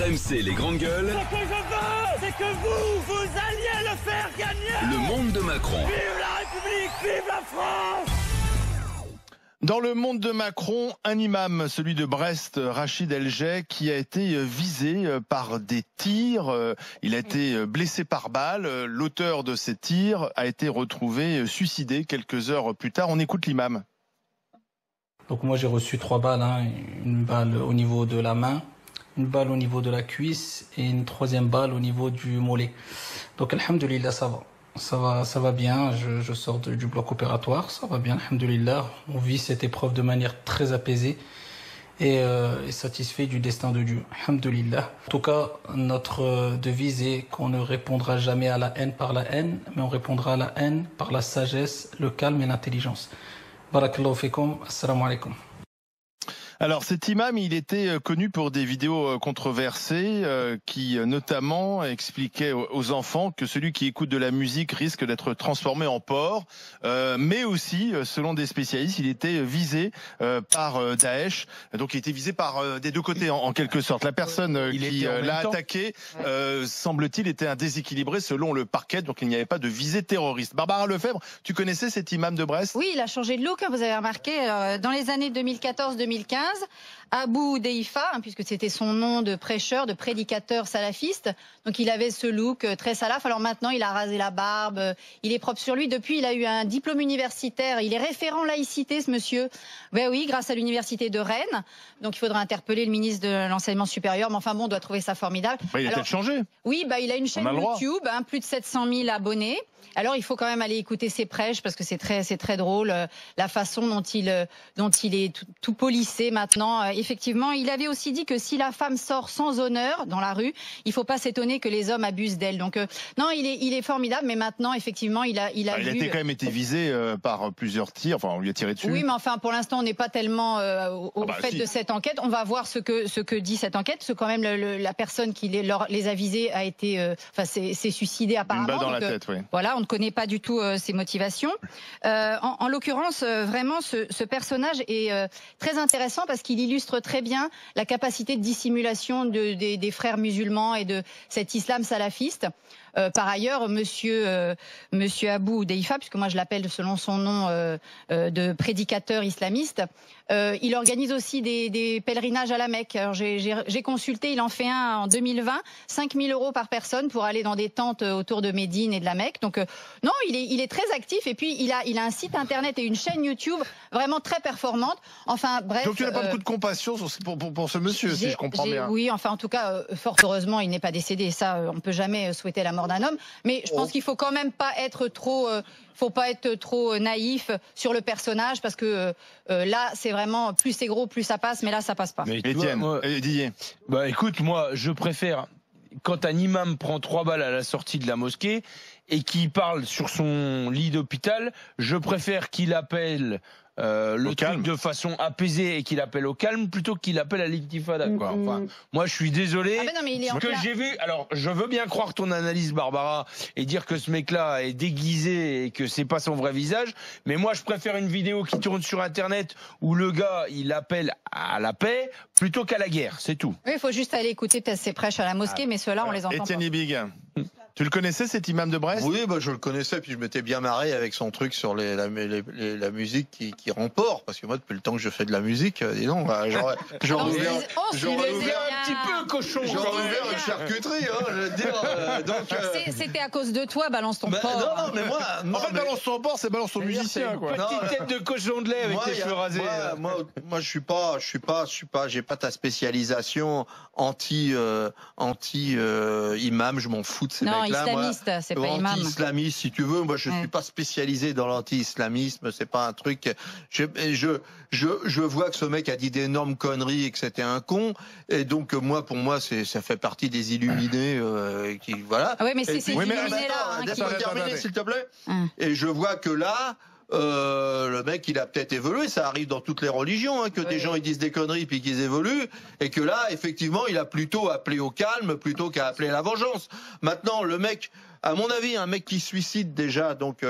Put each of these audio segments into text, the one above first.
RMC, les grandes gueules. Ce que je veux, c'est que vous alliez le faire gagner. Le monde de Macron. Vive la République, vive la France. Dans le monde de Macron, un imam, celui de Brest, Rachid El-Jay, qui a été visé par des tirs. Il a été blessé par balle. L'auteur de ces tirs a été retrouvé suicidé quelques heures plus tard. On écoute l'imam. Donc moi j'ai reçu 3 balles, une balle au niveau de la main, une balle au niveau de la cuisse et une 3e balle au niveau du mollet. Donc alhamdoulilah, ça va bien, je sors du bloc opératoire, ça va bien, alhamdoulilah. On vit cette épreuve de manière très apaisée et satisfait du destin de Dieu, alhamdoulilah. En tout cas, notre devise est qu'on ne répondra jamais à la haine par la haine, mais on répondra à la haine par la sagesse, le calme et l'intelligence. Barakallahu fikum, assalamu alaikum. Alors cet imam, il était connu pour des vidéos controversées qui notamment expliquaient aux enfants que celui qui écoute de la musique risque d'être transformé en porc, mais aussi, selon des spécialistes, il était visé par Daesh, donc il était visé par des deux côtés en quelque sorte. La personne qui l'a attaqué, semble-t-il, était un déséquilibré selon le parquet, donc il n'y avait pas de visée terroriste. Barbara Lefebvre, tu connaissais cet imam de Brest? Oui, il a changé de look, vous avez remarqué, dans les années 2014-2015, Abou Deifa, puisque c'était son nom de prêcheur, de prédicateur salafiste. Donc il avait ce look très salaf. Alors maintenant, il a rasé la barbe, il est propre sur lui. Depuis, il a eu un diplôme universitaire. Il est référent laïcité, ce monsieur. Ben oui, grâce à l'université de Rennes. Donc il faudra interpeller le ministre de l'enseignement supérieur. Mais enfin bon, on doit trouver ça formidable. Il a peut-être changé. Oui, il a une chaîne YouTube, plus de 700 000 abonnés. Alors il faut quand même aller écouter ses prêches parce que c'est très drôle la façon dont il est tout polissé maintenant. Effectivement, il avait aussi dit que si la femme sort sans honneur dans la rue, il faut pas s'étonner que les hommes abusent d'elle. Donc non, il est formidable, mais maintenant effectivement il a quand même été visé par plusieurs tirs. Enfin, on lui a tiré dessus. Oui, mais enfin pour l'instant on n'est pas tellement au fait de cette enquête. On va voir ce que dit cette enquête. Parce que quand même la personne qui les a visés a été, s'est suicidée apparemment. Une balle dans la tête, oui. Voilà. On ne connaît pas du tout ses motivations. En l'occurrence, vraiment, ce personnage est très intéressant parce qu'il illustre très bien la capacité de dissimulation des frères musulmans et de cet islam salafiste. Par ailleurs, monsieur Abou Deifa, puisque moi je l'appelle selon son nom de prédicateur islamiste, il organise aussi des pèlerinages à la Mecque. Alors j'ai consulté, il en fait un en 2020, 5 000 € par personne pour aller dans des tentes autour de Médine et de la Mecque. Donc non, il est très actif et puis il a un site internet et une chaîne YouTube vraiment très performante. Enfin bref. Donc tu n'as pas beaucoup de compassion pour ce monsieur, si je comprends bien. Oui, enfin en tout cas, fort heureusement, il n'est pas décédé. Ça, on ne peut jamais souhaiter la mort d'un homme. Mais je pense qu'il faut quand même pas être trop naïf sur le personnage parce que là, c'est vraiment plus c'est gros, plus ça passe. Mais là, ça passe pas. Mais Étienne, Didier. Bah écoute, moi, je préfère quand un imam prend 3 balles à la sortie de la mosquée et qui parle sur son lit d'hôpital, je préfère qu'il appelle le truc de façon apaisée et qu'il appelle au calme plutôt qu'il appelle à l'intifada, quoi. Enfin, moi je suis désolé. Ce que j'ai vu, alors je veux bien croire ton analyse, Barbara, et dire que ce mec-là est déguisé et que c'est pas son vrai visage, mais moi je préfère une vidéo qui tourne sur internet où le gars il appelle à la paix plutôt qu'à la guerre, c'est tout. Oui, il faut juste aller écouter peut-être ses prêches à la mosquée, mais ceux-là on les entend Etienne pas. Big. Tu le connaissais, cet imam de Brest? Oui, je le connaissais, puis je m'étais bien marré avec son truc sur la musique qui rend porc, parce que moi, depuis le temps que je fais de la musique, dis donc, j'aurais ouvert un petit peu cochon. J'aurais ouvert une charcuterie, je veux dire. C'était à cause de toi, balance ton porc. Non, mais moi... En fait, balance ton porc, c'est balance ton musicien, quoi. Petite tête de cochon de lait avec les cheveux rasés. Moi, j'ai pas ta spécialisation anti-imam, je m'en fous de ces mecs-là. Non, islamiste, c'est pas imam. Anti-islamiste, si tu veux. Moi, je suis pas spécialisé dans l'anti-islamisme. C'est pas un truc. Je vois que ce mec a dit d'énormes conneries et que c'était un con. Et donc, pour moi, ça fait partie des illuminés qui, voilà. Ah oui, mais c'est ces illuminés-là. Laisse-moi terminer, s'il te plaît. Et je vois que là, le mec il a peut-être évolué, ça arrive dans toutes les religions, que des gens ils disent des conneries puis qu'ils évoluent, et que là effectivement il a plutôt appelé au calme plutôt qu'à appeler à la vengeance. Maintenant le mec À mon avis, un mec qui suicide déjà, donc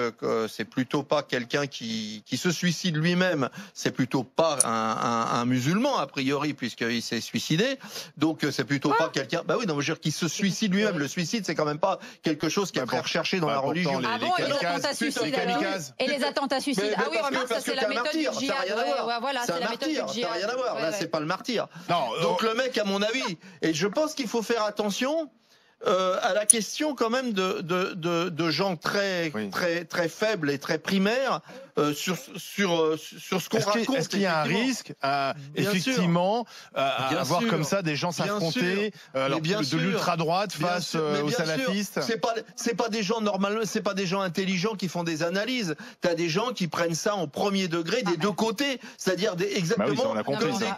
c'est plutôt pas quelqu'un qui se suicide lui-même, c'est plutôt pas un musulman a priori puisqu'il s'est suicidé. Donc c'est plutôt pas quelqu'un. Bah oui, non, je veux dire qui se suicide lui-même. Le suicide, c'est quand même pas quelque chose qui est très recherché dans la religion. Ah bon, et les attentats suicides et les attentats suicides. Ah oui, remarque, ça c'est la méthode du djihad. Voilà, c'est la méthode du djihad. Ça n'a rien à voir. Là, c'est pas le martyr. Donc le mec, à mon avis, et je pense qu'il faut faire attention. À la question quand même de gens très faibles et très primaires sur ce qu'on raconte. Est-ce qu'il y a un risque à effectivement avoir comme ça des gens s'affronter de l'ultra droite face aux salafistes? C'est pas des gens normalement, c'est pas des gens intelligents qui font des analyses. T'as des gens qui prennent ça en premier degré des deux côtés, c'est-à-dire exactement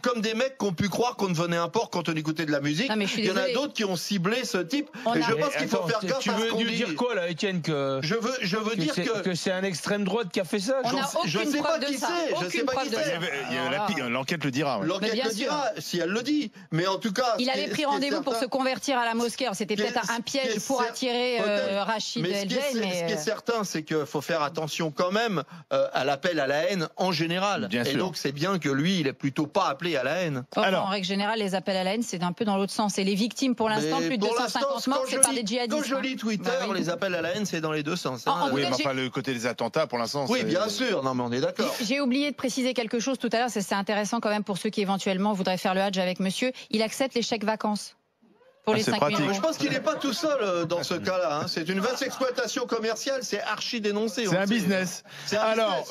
comme des mecs qui ont pu croire qu'on devenait un porc quand on écoutait de la musique. Il y en a d'autres qui ont ciblé ce type. Et je pense qu'il faut faire gaffe à ce qu'on dit. Tu veux dire quoi là, Étienne, que je veux dire que c'est un extrême droite qui a fait ça? Je ne sais pas qui c'est. Je sais pas qui c'est. L'enquête le dira. L'enquête le dira si elle le dit. Mais en tout cas, il avait pris rendez-vous pour se convertir à la mosquée. C'était peut-être un piège pour attirer Rachid El Jay. Ce qui est certain, c'est qu'il faut faire attention quand même à l'appel à la haine en général. Et donc c'est bien que lui, il est plutôt pas appelé à la haine. En règle générale, les appels à la haine, c'est un peu dans l'autre sens. Et les victimes, pour l'instant, plus de 250 morts, c'est par des djihadistes. Quand je lis Twitter, les appels à la haine, c'est dans les deux sens. Oui, mais enfin le côté des attentats, pour l'instant. Oui, bien sûr. Non, mais on est d'accord. J'ai oublié de préciser quelque chose tout à l'heure, c'est intéressant quand même pour ceux qui éventuellement voudraient faire le Hajj avec monsieur. Il accepte les chèques vacances pour les 5 000 euros. Je pense qu'il n'est pas tout seul dans ce cas-là. C'est une vaste exploitation commerciale, c'est archi dénoncé. C'est un business. Alors.